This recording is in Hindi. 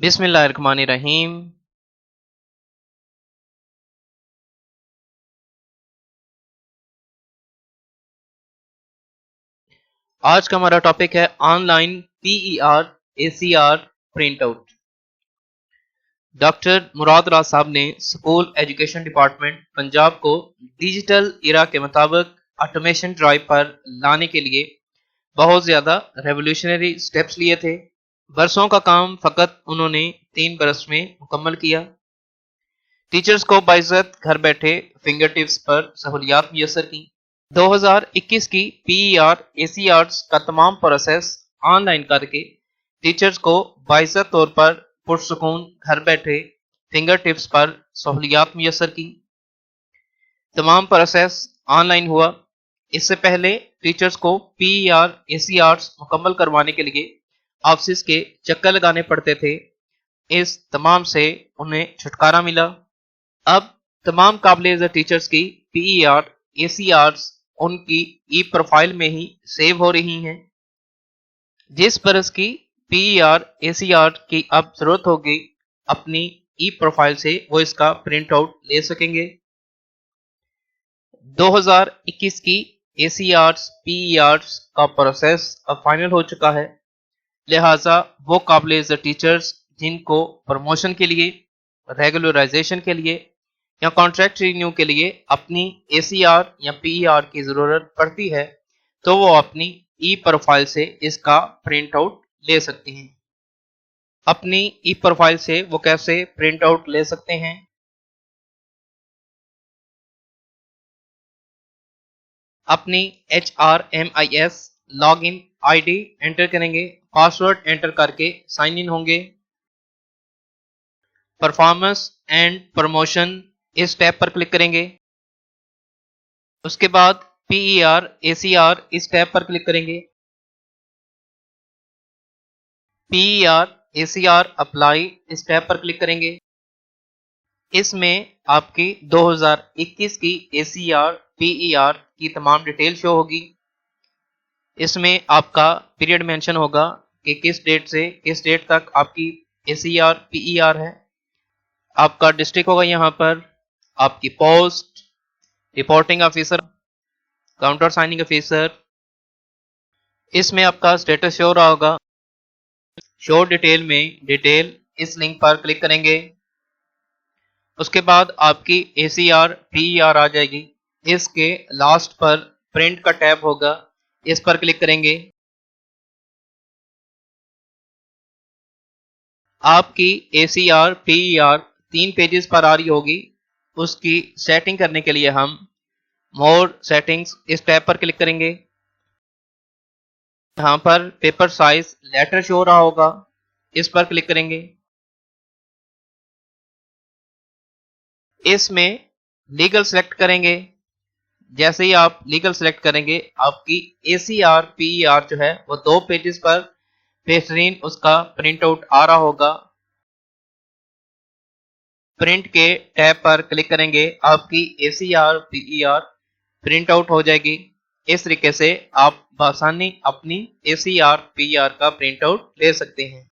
बिस्मिल्लाहिर्रहमानिर्रहीम। आज का हमारा टॉपिक है online PER ACR print out. Doctor Murad Raj Sahab ने स्कूल एजुकेशन डिपार्टमेंट पंजाब को डिजिटल इरा के मुताबिक ऑटोमेशन ड्राइव पर लाने के लिए बहुत ज़्यादा रेवोल्यूशनरी स्टेप्स लिए थे। बरसों का काम फ़कत उन्होंने 3 बरस में मुकम्मल किया। टीचर्स को बाइज्जत घर बैठे फिंगर टिप्स पर सहूलियात मुयसर की। 2021 की पीईआर एसीआर का तमाम प्रोसेस ऑनलाइन करके टीचर्स को बाइज्जत तौर पर पुरसुकून घर बैठे फिंगर टिप्स पर सहूलियात मुयसर की। तमाम प्रोसेस ऑनलाइन हुआ। इससे पहले टीचर्स को पीईआर एसीआर मुकम्मल करवाने के लिए ऑफिस के चक्कर लगाने पड़ते थे। इस तमाम से उन्हें छुटकारा मिला। अब तमाम काबिल टीचर्स की पीईआर एसीआर उनकी ई प्रोफाइल में ही सेव हो रही हैं। जिस बरस की पीईआर एसीआर की अब जरूरत होगी अपनी ई प्रोफाइल से वो इसका प्रिंट आउट ले सकेंगे। 2021 की एसीआर पीईआर का प्रोसेस अब फाइनल हो चुका है। लिहाजा वो काबिल टीचर्स जिनको प्रमोशन के लिए, रेगुलराइजेशन के लिए या कॉन्ट्रैक्ट रिन्यू के लिए अपनी एसीआर या पीईआर की ज़रूरत पड़ती है तो वो अपनी ई प्रोफाइल से इसका प्रिंट आउट ले सकती हैं। अपनी ई प्रोफाइल से वो कैसे प्रिंट आउट ले सकते हैं? अपनी HRMIS लॉगिन आईडी एंटर करेंगे, पासवर्ड एंटर करके साइन इन होंगे। परफॉर्मेंस एंड प्रमोशन इस टैब पर क्लिक करेंगे। उसके बाद पीईआर एसीआर इस टैब पर क्लिक करेंगे। पीईआर एसीआर अप्लाई इस टैब पर क्लिक करेंगे। इसमें आपकी 2021 की एसीआर पीईआर की तमाम डिटेल शो होगी। इसमें आपका पीरियड मेंशन होगा कि किस डेट से किस डेट तक आपकी एसीआर पीईआर है। आपका डिस्ट्रिक्ट होगा यहाँ पर, आपकी post, reporting officer, counter signing officer. इसमें आपका स्टेटस शो रहा होगा। शो डिटेल में डिटेल इस लिंक पर क्लिक करेंगे। उसके बाद आपकी एसीआर पीईआर आ जाएगी। इसके लास्ट पर प्रिंट का टैब होगा, इस पर क्लिक करेंगे। आपकी एसीआर पीईआर 3 पेजेस पर आ रही होगी। उसकी सेटिंग करने के लिए हम मोर सेटिंग्स इस टैब पर क्लिक करेंगे। यहाँ पर पेपर साइज लेटर शो रहा होगा, इस पर क्लिक करेंगे। इसमें लीगल सेलेक्ट करेंगे। जैसे ही आप लीगल सेलेक्ट करेंगे आपकी एसीआर पीईआर जो है वो 2 पेजेस पर बेहतरीन उसका प्रिंट आउट आ रहा होगा। प्रिंट के टैब पर क्लिक करेंगे, आपकी एसीआर पीईआर प्रिंट आउट हो जाएगी। इस तरीके से आप आसानी अपनी एसीआर पीईआर का प्रिंट आउट ले सकते हैं।